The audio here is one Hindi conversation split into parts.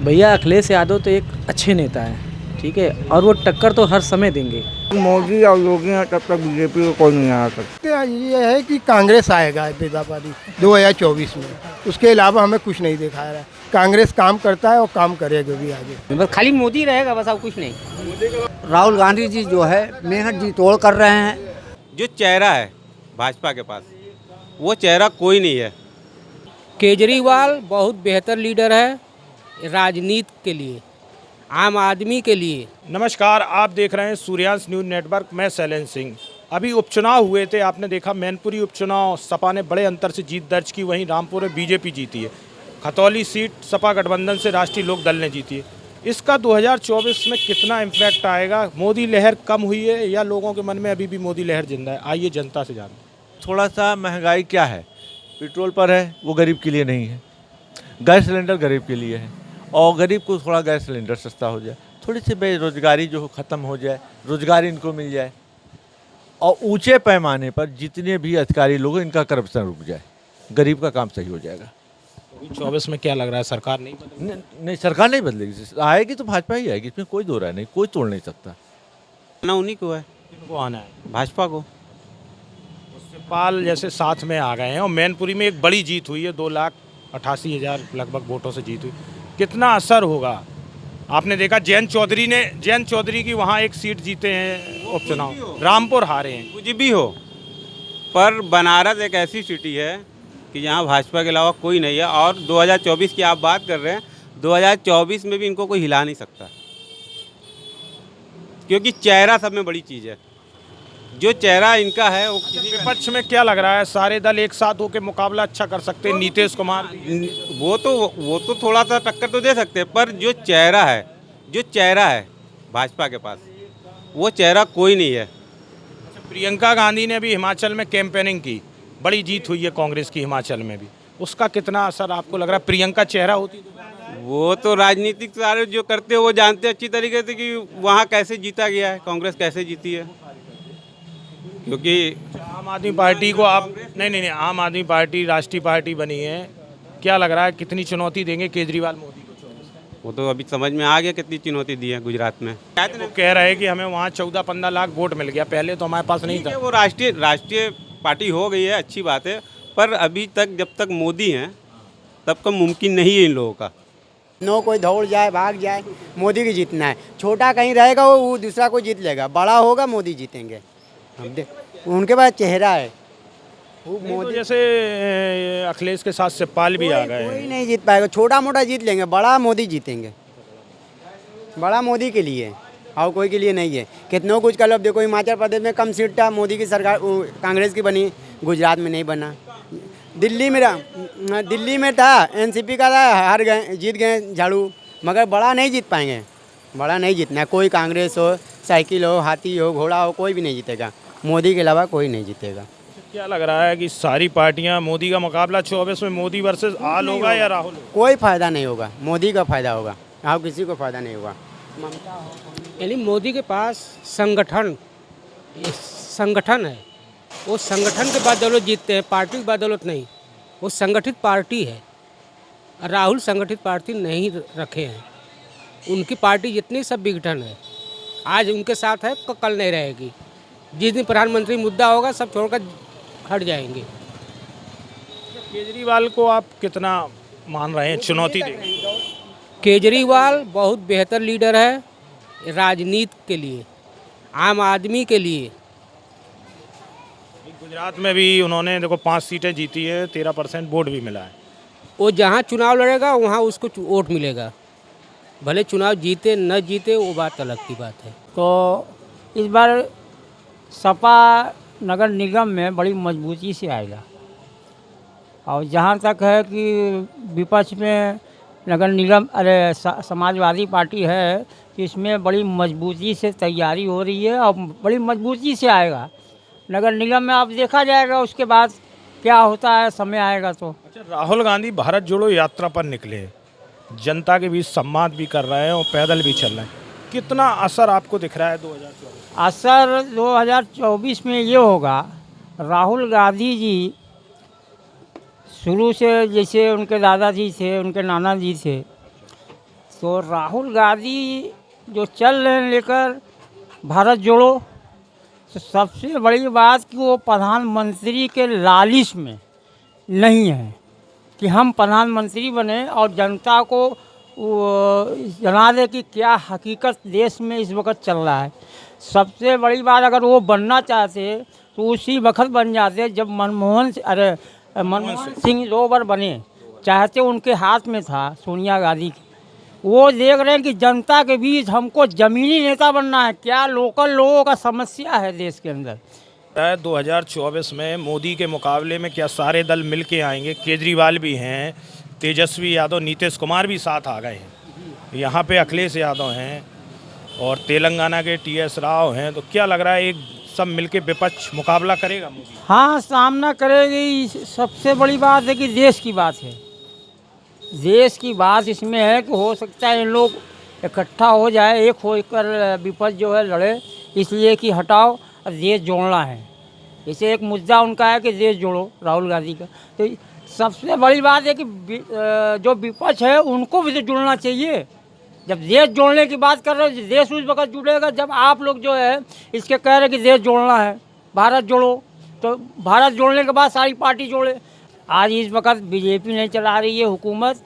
भैया अखिलेश यादव तो एक अच्छे नेता हैं, ठीक है, और वो टक्कर तो हर समय देंगे। मोदी और योगी हैं तब तक बीजेपी को कोई नहीं आ सकता। ये है कि कांग्रेस आएगा बेदाबादी 2024 में, उसके अलावा हमें कुछ नहीं दिखा रहा है। कांग्रेस काम करता है और काम करेगा भी आगे। बस खाली मोदी रहेगा, बस और कुछ नहीं। राहुल गांधी जी जो है मेहनत जी तोड़ कर रहे हैं। जो चेहरा है भाजपा के पास, वो चेहरा कोई नहीं है। केजरीवाल बहुत बेहतर लीडर है राजनीति के लिए, आम आदमी के लिए। नमस्कार, आप देख रहे हैं सूर्यांश न्यूज़ नेटवर्क। मैं शैलेंद्र सिंह। अभी उपचुनाव हुए थे, आपने देखा मैनपुरी उपचुनाव सपा ने बड़े अंतर से जीत दर्ज की, वहीं रामपुर में बीजेपी जीती है। खतौली सीट सपा गठबंधन से राष्ट्रीय लोक दल ने जीती है। इसका 2024 में कितना इम्पैक्ट आएगा? मोदी लहर कम हुई है या लोगों के मन में अभी भी मोदी लहर जिंदा है? आइए जनता से जानते हैं। थोड़ा सा महंगाई क्या है, पेट्रोल पर है, वो गरीब के लिए नहीं है। गैस सिलेंडर गरीब के लिए है, और गरीब को थोड़ा गैस सिलेंडर सस्ता हो जाए, थोड़ी सी बेरोजगारी जो ख़त्म हो जाए, रोजगार इनको मिल जाए, और ऊंचे पैमाने पर जितने भी अधिकारी लोग हैं इनका करप्शन रुक जाए, गरीब का काम सही हो जाएगा। 2024 में क्या लग रहा है, सरकार नहीं बदलेगी? नहीं, सरकार नहीं बदलेगी, आएगी तो भाजपा ही आएगी, इसमें कोई दो राय नहीं, कोई तोड़ नहीं सकता। ना उन्हीं को है। किनको आना है? भाजपा को। पाल जैसे साथ में आ गए हैं, और मैनपुरी में एक बड़ी जीत हुई है, 2,88,000 लगभग वोटों से जीत हुई। कितना असर होगा? आपने देखा जैन चौधरी की वहाँ एक सीट जीते हैं उपचुनाव, रामपुर हारे हैं। कुछ भी हो, पर बनारस एक ऐसी सिटी है कि यहाँ भाजपा के अलावा कोई नहीं है। और 2024 की आप बात कर रहे हैं, 2024 में भी इनको कोई हिला नहीं सकता, क्योंकि चेहरा सब में बड़ी चीज़ है। जो चेहरा इनका है वो विपक्ष में क्या लग रहा है, सारे दल एक साथ होकर मुकाबला अच्छा कर सकते हैं? नीतीश कुमार वो तो थोड़ा सा टक्कर तो दे सकते हैं, पर जो चेहरा है भाजपा के पास, वो चेहरा कोई नहीं है। प्रियंका गांधी ने भी हिमाचल में कैंपेनिंग की, बड़ी जीत हुई है कांग्रेस की हिमाचल में भी, उसका कितना असर आपको लग रहा है? प्रियंका चेहरा होती तो वो तो राजनीतिक सारे जो करते हैं वो जानते हैं अच्छी तरीके से कि वहाँ कैसे जीता गया है, कांग्रेस कैसे जीती है। क्योंकि आम आदमी पार्टी को आप नहीं, आम आदमी पार्टी राष्ट्रीय पार्टी बनी है, क्या लग रहा है कितनी चुनौती देंगे केजरीवाल मोदी को? वो तो अभी समझ में आ गया कितनी चुनौती दी है गुजरात में। वो कह रहे हैं कि हमें वहाँ 14-15 लाख वोट मिल गया, पहले तो हमारे पास नहीं था। वो राष्ट्रीय पार्टी हो गई है, अच्छी बात है, पर अभी तक जब तक मोदी हैं तब तक मुमकिन नहीं है इन लोगों का। नो कोई दौड़ जाए भाग जाए, मोदी की जीतना है। छोटा कहीं रहेगा वो दूसरा कोई जीत लेगा, बड़ा होगा मोदी जीतेंगे। उनके पास चेहरा है। वो मोदी तो जैसे अखिलेश के साथ शिवपाल भी आ गए, कोई नहीं जीत पाएगा। छोटा मोटा जीत लेंगे, बड़ा मोदी जीतेंगे। बड़ा मोदी के लिए और कोई के लिए नहीं है। कितनों कुछ कर लो, देखो हिमाचल प्रदेश में कम सीट था, मोदी की सरकार कांग्रेस की बनी, गुजरात में नहीं बना। दिल्ली में था, एनसीपी का था, हार गए, जीत गए झाड़ू, मगर बड़ा नहीं जीत पाएंगे। बड़ा नहीं जीतना, कोई कांग्रेस हो, साइकिल हो, हाथी हो, घोड़ा हो, कोई भी नहीं जीतेगा। मोदी के अलावा कोई नहीं जीतेगा। क्या लग रहा है कि सारी पार्टियां मोदी का मुकाबला 24 में मोदी वर्सेस आल होगा या राहुल? कोई फायदा नहीं होगा, मोदी का फायदा होगा, और किसी को फायदा नहीं होगा। यानी मोदी के पास संगठन है, वो संगठन के बदौलत जीतते हैं, पार्टी की बदौलत नहीं। वो संगठित पार्टी है। राहुल संगठित पार्टी नहीं रखे हैं, उनकी पार्टी जितनी सब विघटन है। आज उनके साथ है, कल नहीं रहेगी। जिस दिन प्रधानमंत्री मुद्दा होगा सब छोड़कर हट जाएंगे। केजरीवाल को आप कितना मान रहे हैं, चुनौती देंगे? केजरीवाल बहुत बेहतर लीडर है राजनीति के लिए, आम आदमी के लिए। गुजरात में भी उन्होंने देखो 5 सीटें जीती है, 13% वोट भी मिला है। वो जहाँ चुनाव लड़ेगा वहाँ उसको वोट मिलेगा, भले चुनाव जीते न जीते, वो बात अलग की बात है। तो इस बार सपा नगर निगम में बड़ी मजबूती से आएगा। और जहाँ तक है कि विपक्ष में नगर निगम समाजवादी पार्टी है, तो इसमें बड़ी मजबूती से तैयारी हो रही है और बड़ी मजबूती से आएगा। नगर निगम में अब देखा जाएगा, उसके बाद क्या होता है, समय आएगा तो। अच्छा, राहुल गांधी भारत जोड़ो यात्रा पर निकले, जनता के बीच संवाद भी कर रहे हैं और पैदल भी चल रहे हैं, कितना असर आपको दिख रहा है 2024? असर 2024 में ये होगा, राहुल गांधी जी शुरू से जैसे उनके दादाजी थे, उनके नाना जी थे, तो राहुल गांधी जो चल रहे हैं लेकर भारत जोड़ो, तो सबसे बड़ी बात कि वो प्रधानमंत्री के लालिश में नहीं है कि हम प्रधानमंत्री बने और जनता को वो जना दे कि क्या हकीकत देश में इस वक्त चल रहा है। सबसे बड़ी बात, अगर वो बनना चाहते तो उसी वक्त बन जाते जब मनमोहन सिंह 2 बार बने, चाहते उनके हाथ में था सोनिया गांधी की। वो देख रहे हैं कि जनता के बीच हमको ज़मीनी नेता बनना है, क्या लोकल लोगों का समस्या है देश के अंदर। 2024 में मोदी के मुकाबले में क्या सारे दल मिल के आएंगे? केजरीवाल भी हैं, तेजस्वी यादव, नीतीश कुमार भी साथ आ गए हैं, यहाँ पे अखिलेश यादव हैं और तेलंगाना के TS राव हैं। तो क्या लग रहा है एक सब मिलके विपक्ष मुकाबला करेगा मोदी? हाँ, सामना करेगी। सबसे बड़ी बात है कि देश की बात है। देश की बात इसमें है कि हो सकता है इन लोग इकट्ठा हो जाए, एक होकर विपक्ष जो है लड़े, इसलिए कि हटाओ देश जोड़ना है। इसे एक मुद्दा उनका है कि देश जोड़ो राहुल गांधी का। तो सबसे बड़ी बात है कि जो विपक्ष है उनको भी तो जुड़ना चाहिए। जब देश जोड़ने की बात कर रहे हो, देश उस वक्त जुड़ेगा जब आप लोग जो है इसके कह रहे हैं कि देश जोड़ना है, भारत जोड़ो। तो भारत जोड़ने के बाद सारी पार्टी जोड़े। आज इस वक्त बीजेपी नहीं चला रही है हुकूमत,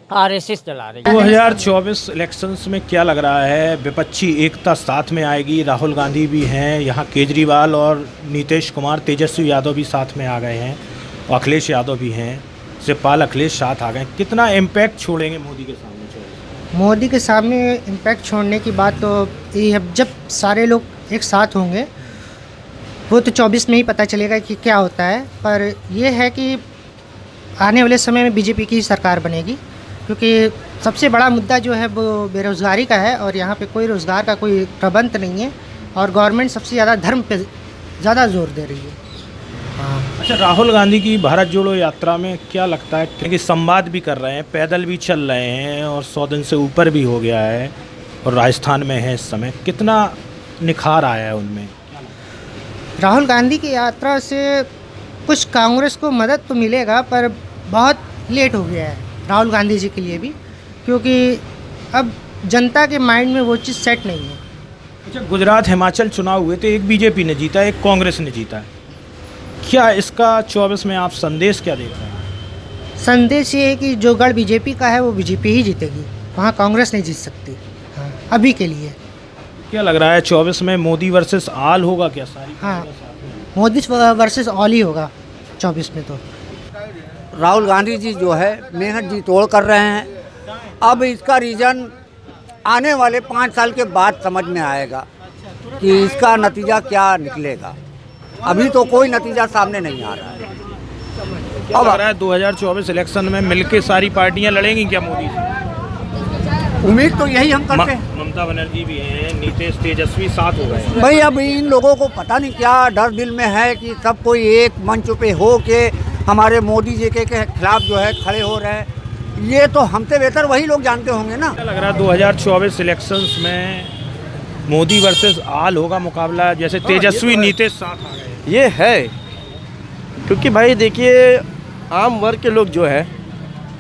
RSS चला रही है। 2024 इलेक्शंस में क्या लग रहा है, विपक्षी एकता साथ में आएगी? राहुल गांधी भी हैं यहाँ, केजरीवाल और नीतीश कुमार, तेजस्वी यादव भी साथ में आ गए हैं और अखिलेश यादव भी हैं, शिवपाल अखिलेश साथ आ गए। कितना इम्पैक्ट छोड़ेंगे मोदी के सामने? मोदी के सामने इम्पैक्ट छोड़ने की बात तो ये है, जब सारे लोग एक साथ होंगे वो तो 24 में ही पता चलेगा कि क्या होता है। पर यह है कि आने वाले समय में बीजेपी की सरकार बनेगी, क्योंकि सबसे बड़ा मुद्दा जो है वो बेरोज़गारी का है और यहाँ पे कोई रोज़गार का कोई प्रबंध नहीं है और गवर्नमेंट सबसे ज़्यादा धर्म पे ज़्यादा जोर दे रही है। अच्छा, राहुल गांधी की भारत जोड़ो यात्रा में क्या लगता है, क्योंकि संवाद भी कर रहे हैं, पैदल भी चल रहे हैं और 100 दिन से ऊपर भी हो गया है और राजस्थान में है इस समय, कितना निखार आया है उनमें? राहुल गांधी की यात्रा से कुछ कांग्रेस को मदद तो मिलेगा, पर बहुत लेट हो गया है राहुल गांधी जी के लिए भी, क्योंकि अब जनता के माइंड में वो चीज़ सेट नहीं है। अच्छा, गुजरात हिमाचल चुनाव हुए थे, एक बीजेपी ने जीता, एक कांग्रेस ने जीता है। क्या इसका 24 में आप संदेश क्या देख रहे हैं? संदेश ये है कि जो गढ़ बीजेपी का है वो बीजेपी ही जीतेगी, वहाँ कांग्रेस नहीं जीत सकती। हाँ, अभी के लिए। क्या लग रहा है 24 में मोदी वर्सेस आल होगा क्या? सारी हाँ, मोदी वर्सेस ऑल ही होगा 24 में। तो राहुल गांधी जी जो है मेहनत जी तोड़ कर रहे हैं। अब इसका रीज़न आने वाले 5 साल के बाद समझ में आएगा कि इसका नतीजा क्या निकलेगा। अभी तो कोई नतीजा सामने नहीं आ रहा है। क्या लग रहा है 2024 इलेक्शन में मिलके सारी पार्टियां लड़ेंगी क्या मोदी से? उम्मीद तो यही हम करते हैं। ममता बनर्जी भी हैं, नीतीश, तेजस्वी साथ हो गए। भाई अब इन लोगों को पता नहीं क्या डर दिल में है कि सब कोई एक मंच पे हो के हमारे मोदी जी के खिलाफ जो है खड़े हो रहे हैं। ये तो हमसे बेहतर वही लोग जानते होंगे ना। क्या लग रहा है 2024 इलेक्शंस में मोदी वर्सेस आल होगा मुकाबला, जैसे तेजस्वी नीतीश साथ आ गए? ये है, क्योंकि भाई देखिए आम वर्ग के लोग जो है,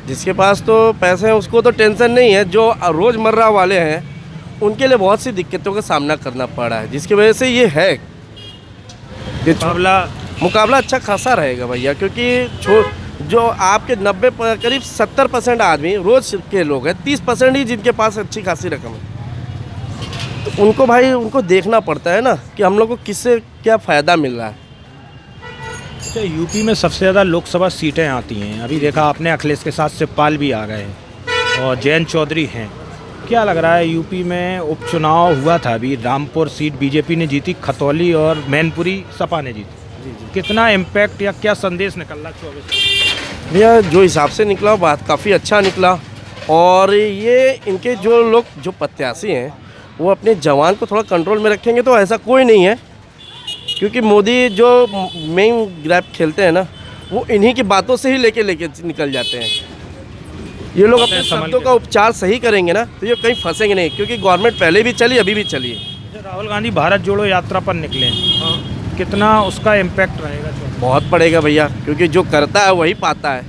जिसके पास तो पैसे हैं उसको तो टेंशन नहीं है, जो रोज़मर्रा वाले हैं उनके लिए बहुत सी दिक्कतों का सामना करना पड़ा है, जिसकी वजह से ये है मुकाबला अच्छा खासा रहेगा भैया। क्योंकि जो आपके 90 करीब 70% आदमी रोज़ के लोग हैं, 30% ही जिनके पास अच्छी खासी रकम है, तो उनको भाई उनको देखना पड़ता है ना कि हम लोग को किससे क्या फ़ायदा मिल रहा है। अच्छा, यूपी में सबसे ज़्यादा लोकसभा सीटें आती हैं, अभी देखा आपने अखिलेश के साथ शिवपाल भी आ गए और जयंत चौधरी हैं। क्या लग रहा है यूपी में उपचुनाव हुआ था अभी, रामपुर सीट बीजेपी ने जीती, खतौली और मैनपुरी सपा ने जीती। कितना इम्पैक्ट या क्या संदेश निकल रहा 24? भैया जो हिसाब से निकला बात काफ़ी अच्छा निकला, और ये इनके जो लोग जो प्रत्याशी हैं वो अपने जवान को थोड़ा कंट्रोल में रखेंगे तो ऐसा कोई नहीं है, क्योंकि मोदी जो मेन ग्रैप खेलते हैं ना वो इन्हीं की बातों से ही लेके निकल जाते हैं। ये लोग अपने शब्दों का उपचार सही करेंगे ना तो ये कहीं फंसेंगे नहीं, क्योंकि गवर्नमेंट पहले भी चली अभी भी चली है। राहुल गांधी भारत जोड़ो यात्रा पर निकले, कितना उसका इम्पैक्ट रहेगा? बहुत पड़ेगा भैया, क्योंकि जो करता है वही पाता है।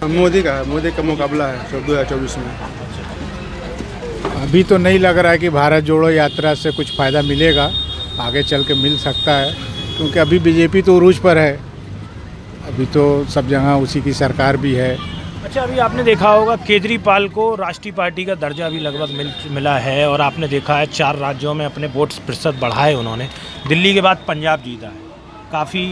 मोदी का मुकाबला है 2024 में। अभी तो नहीं लग रहा है कि भारत जोड़ो यात्रा से कुछ फ़ायदा मिलेगा, आगे चल के मिल सकता है, क्योंकि अभी बीजेपी तो उरूज पर है, अभी तो सब जगह उसी की सरकार भी है। अच्छा, अभी आपने देखा होगा केजरीवाल को राष्ट्रीय पार्टी का दर्जा भी लगभग मिला है, और आपने देखा है 4 राज्यों में अपने वोट प्रतिशत बढ़ाए उन्होंने। दिल्ली के बाद पंजाब जीता है, काफ़ी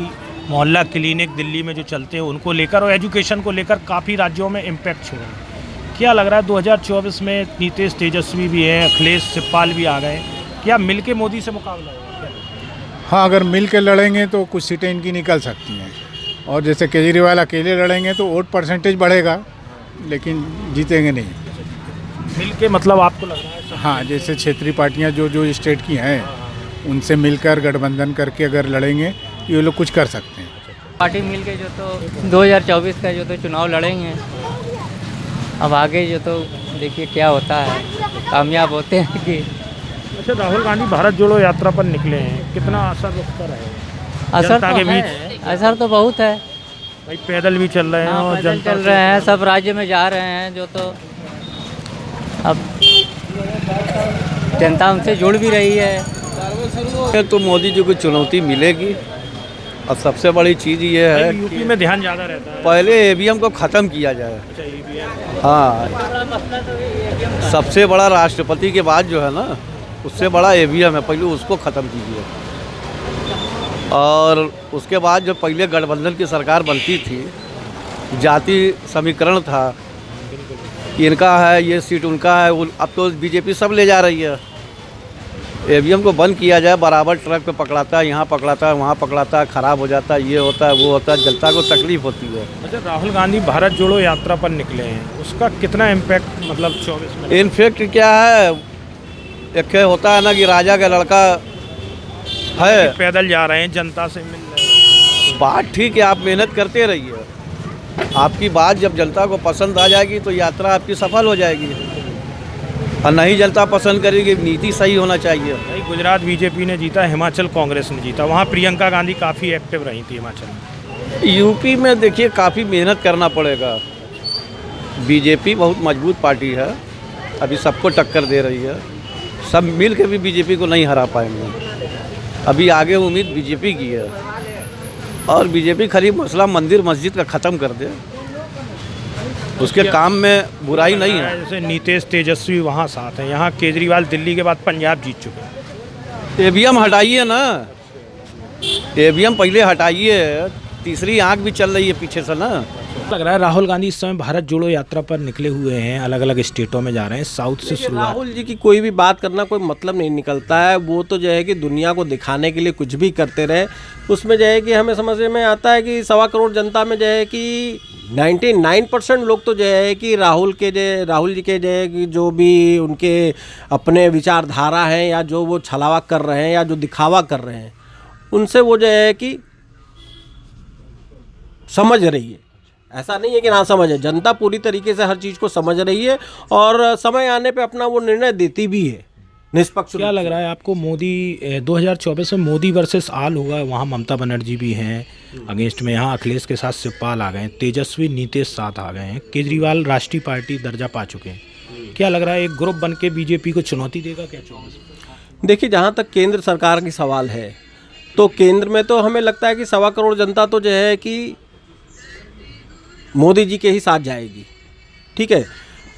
मोहल्ला क्लिनिक दिल्ली में जो चलते हैं उनको लेकर और एजुकेशन को लेकर काफ़ी राज्यों में इम्पैक्ट छोड़ा है। क्या लग रहा है 2024 में नीतीश तेजस्वी भी हैं, अखिलेश शिवपाल भी आ गए, क्या मिलके मोदी से मुकाबला होगा? हाँ, अगर मिल के लड़ेंगे तो कुछ सीटें इनकी निकल सकती हैं, और जैसे केजरीवाल अकेले लड़ेंगे तो वोट परसेंटेज बढ़ेगा, लेकिन जीतेंगे नहीं। मिल के मतलब आपको लग रहा है? हाँ, जैसे क्षेत्रीय पार्टियाँ जो स्टेट की हैं उनसे मिलकर गठबंधन करके अगर लड़ेंगे तो ये लोग कुछ कर सकते हैं। पार्टी मिल के जो तो 2024 का जो तो चुनाव लड़ेंगे, अब आगे जो तो देखिए क्या होता है, कामयाब होते हैं कि। अच्छा, राहुल गांधी भारत जोड़ो यात्रा पर निकले हैं, कितना असर उसका रहेगा असर जनता तो के है, बीच? असर तो बहुत है भाई, पैदल भी चल रहे हैं और पैदल जनता चल रहे हैं, सब राज्य में जा रहे हैं, जो तो अब जनता उनसे जुड़ भी रही है। तो मोदी जी को चुनौती मिलेगी, और सबसे बड़ी चीज़ ये है यूपी में ध्यान ज़्यादा रहता है। पहले ईवीएम को ख़त्म किया जाए। अच्छा, ईवीएम। हाँ, सबसे बड़ा राष्ट्रपति के बाद जो है ना, उससे बड़ा ईवीएम है, पहले उसको ख़त्म कीजिए। और उसके बाद जो पहले गठबंधन की सरकार बनती थी, जाति समीकरण था कि इनका है ये सीट, उनका है, अब तो बीजेपी सब ले जा रही है। ईवीएम को बंद किया जाए, बराबर ट्रक पे पकड़ाता है, यहाँ पकड़ाता है, वहाँ पकड़ाता है, ख़राब हो जाता है, ये होता है, वो होता है, जनता को तकलीफ होती है। अच्छा, राहुल गांधी भारत जोड़ो यात्रा पर निकले हैं, उसका कितना इम्पैक्ट मतलब 24 में? इनफैक्ट क्या है, एक होता है ना कि राजा का लड़का है, पैदल जा रहे हैं, जनता से मिल रहे हैं। बात ठीक है, आप मेहनत करते रहिए, आपकी बात जब जनता को पसंद आ जाएगी तो यात्रा आपकी सफल हो जाएगी, और नहीं जनता पसंद करेगी, नीति सही होना चाहिए। भाई, गुजरात बीजेपी ने जीता, हिमाचल कांग्रेस ने जीता, वहाँ प्रियंका गांधी काफ़ी एक्टिव रही थी हिमाचल में। यूपी में देखिए काफ़ी मेहनत करना पड़ेगा, बीजेपी बहुत मजबूत पार्टी है, अभी सबको टक्कर दे रही है, सब मिल के भी बीजेपी को नहीं हरा पाएंगे। अभी आगे उम्मीद बीजेपी की है, और बीजेपी खाली मसला मंदिर मस्जिद का ख़त्म कर दे, उसके काम में बुराई नहीं है। जैसे नीतीश तेजस्वी वहाँ साथ हैं, यहाँ केजरीवाल दिल्ली के बाद पंजाब जीत चुके हैं। ईवीएम हटाइए ना, ईवीएम पहले हटाइए, तीसरी आंख भी चल रही है पीछे से ना। लग रहा है राहुल गांधी इस समय भारत जोड़ो यात्रा पर निकले हुए हैं, अलग अलग स्टेटों में जा रहे हैं, साउथ से शुरुआत। राहुल जी की कोई भी बात करना कोई मतलब नहीं निकलता है, वो तो जो है कि दुनिया को दिखाने के लिए कुछ भी करते रहे। उसमें जो है कि हमें समझ में आता है कि 1.25 करोड़ जनता में जो है कि 99% लोग तो जो है कि राहुल जी के जो है कि जो भी उनके अपने विचारधारा हैं, या जो वो छलावा कर रहे हैं, या जो दिखावा कर रहे हैं, उनसे वो जो है कि समझ रही है। ऐसा नहीं है कि ना समझ है, जनता पूरी तरीके से हर चीज़ को समझ रही है, और समय आने पे अपना वो निर्णय देती भी है निष्पक्ष। क्या लग रहा है आपको, मोदी 2024 में मोदी वर्सेस आल होगा? वहाँ ममता बनर्जी भी हैं अगेंस्ट में, यहाँ अखिलेश के साथ शिवपाल आ गए हैं, तेजस्वी नीतीश साथ आ गए हैं, केजरीवाल राष्ट्रीय पार्टी दर्जा पा चुके हैं। क्या लग रहा है, एक ग्रुप बन के बीजेपी को चुनौती देगा क्या 24? देखिए, जहाँ तक केंद्र सरकार की सवाल है, तो केंद्र में तो हमें लगता है कि 1.25 करोड़ जनता तो जो है कि मोदी जी के ही साथ जाएगी, ठीक है,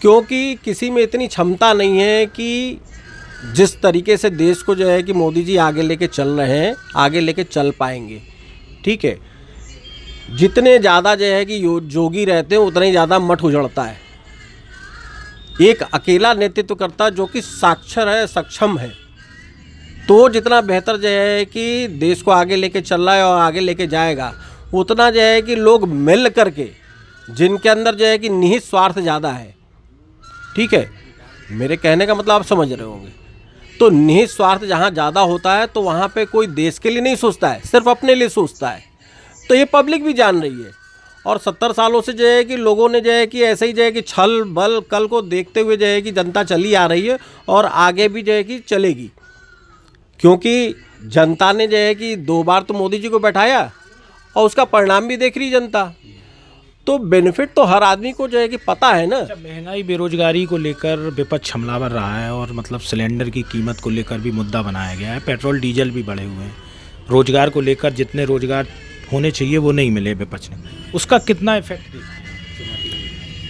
क्योंकि किसी में इतनी क्षमता नहीं है कि जिस तरीके से देश को जो है कि मोदी जी आगे लेके चल रहे हैं, आगे लेके चल पाएंगे, ठीक है। जितने ज़्यादा जो है कि जोगी रहते हैं, उतना ही ज़्यादा मठ उजड़ता है। एक अकेला नेतृत्व करता जो कि साक्षर है, सक्षम है, तो जितना बेहतर जो है कि देश को आगे लेके चल रहा है और आगे लेके जाएगा, उतना जो है कि लोग मिल करके, जिनके अंदर जो है कि निहित स्वार्थ ज़्यादा है, ठीक है, मेरे कहने का मतलब आप समझ रहे होंगे, तो निहित स्वार्थ जहाँ ज़्यादा होता है तो वहाँ पे कोई देश के लिए नहीं सोचता है, सिर्फ अपने लिए सोचता है। तो ये पब्लिक भी जान रही है, और 70 सालों से जो है कि लोगों ने जो है कि ऐसे ही जो है कि छल बल कल को देखते हुए जो है कि जनता चली आ रही है, और आगे भी जो है कि चलेगी, क्योंकि जनता ने जो है कि 2 बार तो मोदी जी को बैठाया, और उसका परिणाम भी देख रही जनता। तो बेनिफिट तो हर आदमी को जो है कि पता है ना। महंगाई बेरोजगारी को लेकर विपक्ष हमलावर रहा है और मतलब सिलेंडर की कीमत को लेकर भी मुद्दा बनाया गया है। पेट्रोल डीजल भी बढ़े हुए हैं। रोजगार को लेकर जितने रोजगार होने चाहिए वो नहीं मिले विपक्ष ने, उसका कितना इफेक्ट दिखा?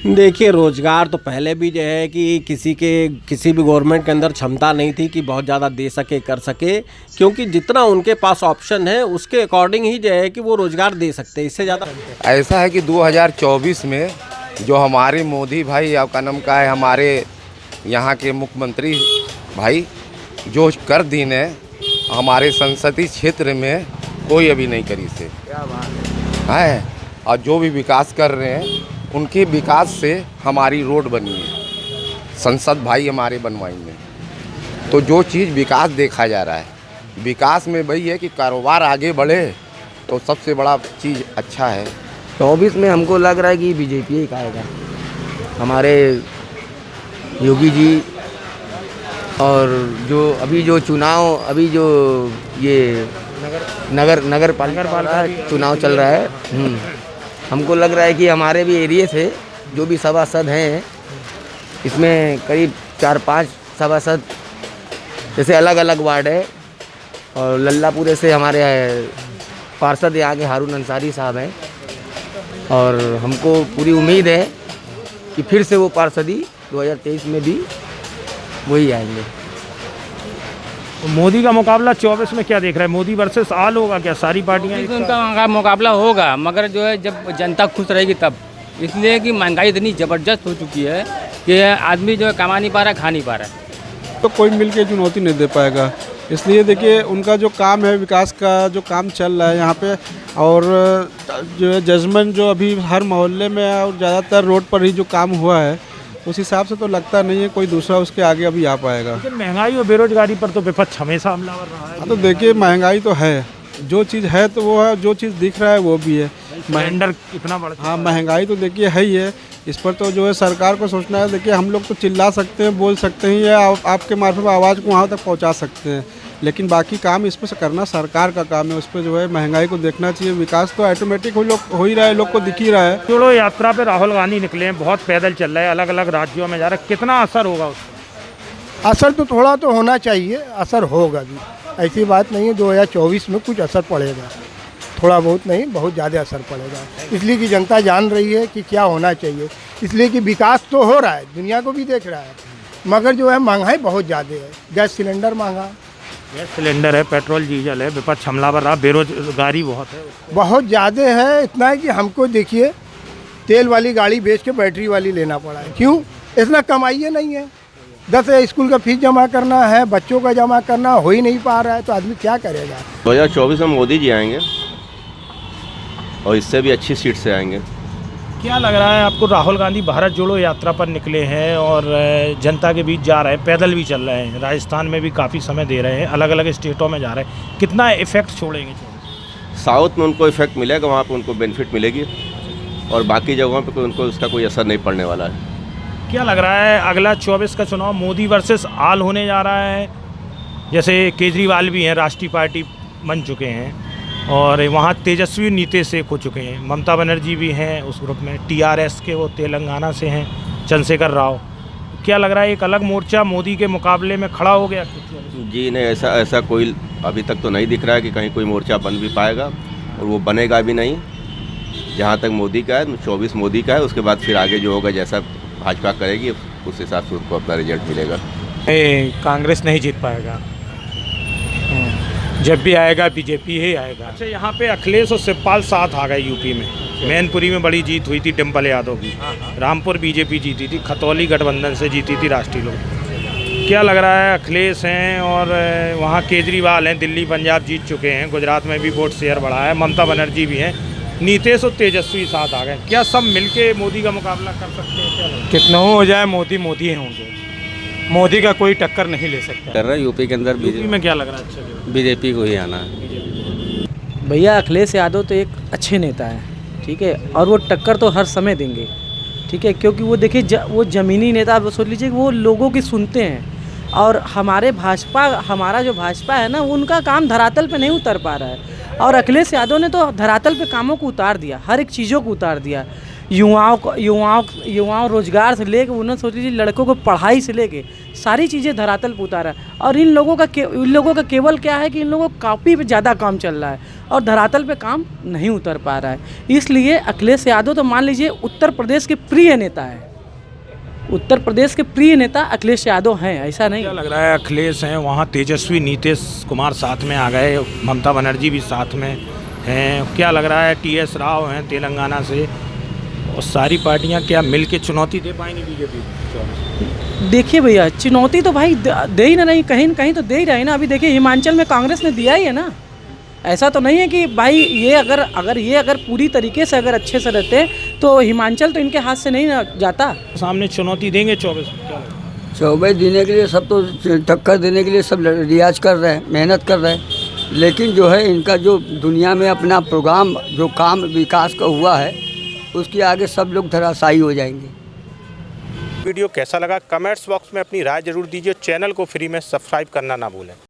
देखिए, रोजगार तो पहले भी जो है कि किसी भी गवर्नमेंट के अंदर क्षमता नहीं थी कि बहुत ज़्यादा दे सके कर सके, क्योंकि जितना उनके पास ऑप्शन है उसके अकॉर्डिंग ही जो है कि वो रोजगार दे सकते हैं, इससे ज़्यादा। ऐसा है कि 2024 में जो हमारे मोदी भाई आपका नाम का है, हमारे यहाँ के मुख्यमंत्री भाई जो कर दी ने हमारे संसदीय क्षेत्र में कोई अभी नहीं करी से है, और जो भी विकास कर रहे हैं उनके विकास से हमारी रोड बनी है, संसद भाई हमारे बनवाएंगे। तो जो चीज़ विकास देखा जा रहा है, विकास में वही है कि कारोबार आगे बढ़े, तो सबसे बड़ा चीज़ अच्छा है। 24 में हमको लग रहा है कि बीजेपी ही आएगा। हमारे योगी जी और जो अभी जो चुनाव अभी जो ये नगर पालिका चुनाव चल रहा है, हमको लग रहा है कि हमारे भी एरिए से जो भी सभासद हैं, इसमें करीब 4-5 सभासद जैसे अलग अलग वार्ड है, और लल्लापुरे से हमारे पार्षद यहाँ के हारून अंसारी साहब हैं, और हमको पूरी उम्मीद है कि फिर से वो पार्षदी 2023 में भी वही आएंगे। मोदी का मुकाबला 24 में क्या देख रहा है? मोदी वर्सेस आल होगा क्या? सारी पार्टियां उनका मुकाबला होगा, मगर जो है जब जनता खुश रहेगी तब। इसलिए कि महंगाई इतनी ज़बरदस्त हो चुकी है कि आदमी जो है कमा नहीं पा रहा है, खा नहीं पा रहा है। तो कोई मिल के चुनौती नहीं दे पाएगा। इसलिए देखिए, उनका जो काम है, विकास का जो काम चल रहा है यहाँ पे, और जो है जजमेंट जो अभी हर मोहल्ले में है और ज़्यादातर रोड पर ही जो काम हुआ है, उस हिसाब से तो लगता नहीं है कोई दूसरा उसके आगे अभी आ पाएगा। लेकिन महंगाई और बेरोजगारी पर तो विपक्ष हमेशा हमलावर रहा है। तो देखिए, महंगाई तो है, जो चीज़ है तो वो है, जो चीज़ दिख रहा है वो भी है। सिलेंडर कितना बढ़, हाँ, महंगाई तो देखिए है ही है। इस पर तो जो है सरकार को सोचना है। देखिए, हम लोग तो चिल्ला सकते हैं, बोल सकते हैं, या आपके मार्फत आवाज़ को वहाँ तक पहुँचा सकते हैं, लेकिन बाकी काम इस पर से करना सरकार का काम है। उस पर जो है महंगाई को देखना चाहिए। विकास तो ऑटोमेटिक हो ही रहा है, लोग को दिख ही रहा है। जोड़ो यात्रा पे राहुल गांधी निकले हैं, बहुत पैदल चल रहा है, अलग अलग राज्यों में जा रहा है, कितना असर होगा उसका? असर तो थोड़ा तो होना चाहिए, असर होगा भी, ऐसी बात नहीं है। 2024 में कुछ असर पड़ेगा, थोड़ा बहुत नहीं, बहुत ज़्यादा असर पड़ेगा, इसलिए कि जनता जान रही है कि क्या होना चाहिए। इसलिए कि विकास तो हो रहा है, दुनिया को भी देख रहा है, मगर जो है महंगाई बहुत ज़्यादा है। गैस सिलेंडर महंगा, गैस सिलेंडर है, पेट्रोल डीजल है, विपक्ष हमलावर रहा, बेरोजगारी बहुत है, बहुत ज़्यादा है। इतना है कि हमको देखिए तेल वाली गाड़ी बेच के बैटरी वाली लेना पड़ा है। क्यों? इतना कमाइए नहीं है। 10 स्कूल का फीस जमा करना है, बच्चों का जमा करना हो ही नहीं पा रहा है, तो आदमी क्या करेगा? 2024 में मोदी जी आएंगे और इससे भी अच्छी सीट से आएंगे। क्या लग रहा है आपको? राहुल गांधी भारत जोड़ो यात्रा पर निकले हैं और जनता के बीच जा रहे हैं, पैदल भी चल रहे हैं, राजस्थान में भी काफ़ी समय दे रहे हैं, अलग अलग स्टेटों में जा रहे हैं, कितना इफेक्ट छोड़ेंगे? साउथ में उनको इफेक्ट मिलेगा, वहाँ पे उनको बेनिफिट मिलेगी, और बाकी जगहों पे उनको उसका कोई असर नहीं पड़ने वाला है। क्या लग रहा है अगला 24 का चुनाव मोदी वर्सेस आल होने जा रहा है? जैसे केजरीवाल भी हैं, राष्ट्रीय पार्टी बन चुके हैं, और वहाँ तेजस्वी नीतीश से हो चुके हैं, ममता बनर्जी भी हैं उस ग्रुप में, TRS के वो तेलंगाना से हैं, चंद्रशेखर राव। क्या लग रहा है एक अलग मोर्चा मोदी के मुकाबले में खड़ा हो गया? जी नहीं, ऐसा कोई अभी तक तो नहीं दिख रहा है कि कहीं कोई मोर्चा बन भी पाएगा, और वो बनेगा भी नहीं। जहाँ तक मोदी का है, 24 मोदी का है, उसके बाद फिर आगे जो होगा, जैसा भाजपा करेगी उस हिसाब से उनको अपना रिजल्ट मिलेगा। कांग्रेस नहीं जीत पाएगा, जब भी आएगा बीजेपी ही आएगा। अच्छा, यहाँ पे अखिलेश और शिवपाल साथ आ गए यूपी में। मैनपुरी में बड़ी जीत हुई थी डिम्पल यादव की, रामपुर बीजेपी जीती थी, खतौली गठबंधन से जीती थी राष्ट्रीय लोग। क्या लग रहा है? अखिलेश हैं और वहाँ केजरीवाल हैं, दिल्ली पंजाब जीत चुके हैं, गुजरात में भी वोट शेयर बढ़ा है, ममता बनर्जी भी हैं, नीतीश और तेजस्वी साथ आ गए। क्या सब मिलके मोदी का मुकाबला कर सकते हैं? क्या लगता है? कितना हो जाए मोदी मोदी ही होंगे, मोदी का कोई टक्कर नहीं ले सकता। कर रहा है यूपी के अंदर, यूपी में क्या लग रहा है? अच्छा, बीजेपी को ही आना है। भैया, अखिलेश यादव तो एक अच्छे नेता है, ठीक है, और वो टक्कर तो हर समय देंगे, ठीक है, क्योंकि वो देखिए वो ज़मीनी नेता, आप सोच लीजिए कि वो लोगों की सुनते हैं, और हमारा जो भाजपा है ना, उनका काम धरातल पे नहीं उतर पा रहा है, और अखिलेश यादव ने तो धरातल पे कामों को उतार दिया, हर एक चीज़ों को उतार दिया। युवाओं रोजगार से लेके उन्होंने सोच लीजिए लड़कों को पढ़ाई से लेके सारी चीज़ें धरातल पर उतारा है। और इन लोगों का केवल क्या है कि इन लोगों को कॉपी पे ज़्यादा काम चल रहा है और धरातल पे काम नहीं उतर पा रहा है। इसलिए अखिलेश यादव तो मान लीजिए उत्तर प्रदेश के प्रिय नेता है, उत्तर प्रदेश के प्रिय नेता अखिलेश यादव हैं, ऐसा नहीं। क्या लग रहा है अखिलेश हैं वहाँ, तेजस्वी नीतीश कुमार साथ में आ गए, ममता बनर्जी भी साथ में हैं, क्या लग रहा है TS राव हैं तेलंगाना से, और सारी पार्टियां क्या मिल के चुनौती दे पाएंगी बीजेपी को? देखिए भैया, चुनौती तो भाई दे ही ना, नहीं कहीं न कहीं तो दे ही रहे ना। अभी देखिए हिमाचल में कांग्रेस ने दिया ही है ना, ऐसा तो नहीं है कि भाई ये अगर पूरी तरीके से अगर अच्छे से रहते तो हिमाचल तो इनके हाथ से नहीं ना जाता। सामने चुनौती देंगे 24 देने के लिए सब तो टक्कर देने के लिए सब रियाज कर रहे हैं, मेहनत कर रहे हैं, लेकिन जो है इनका जो दुनिया में अपना प्रोग्राम जो काम विकास का हुआ है उसके आगे सब लोग धराशायी हो जाएंगे। वीडियो कैसा लगा कमेंट्स बॉक्स में अपनी राय जरूर दीजिए। चैनल को फ्री में सब्सक्राइब करना ना भूलें।